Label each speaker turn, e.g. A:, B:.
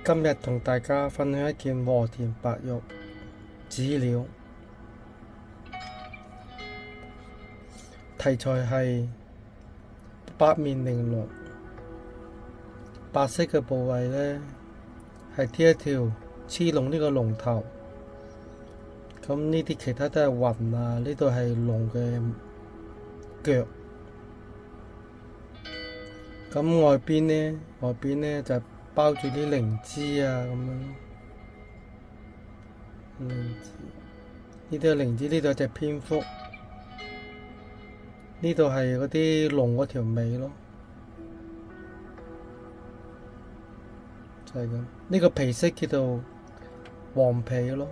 A: 今日同大家分享一件和田白玉紙料，題材係八面玲瓏，白色嘅部位呢係貼一條黐龍呢個龍頭，咁呢啲其他都係雲啊，呢度係龍嘅腳，咁外邊呢就包住啲靈芝啊咁樣，靈芝，呢度有靈芝，呢度有隻蝙蝠，呢度係嗰啲龍嗰條尾咯，就係咁。呢個皮色叫做黃皮咯。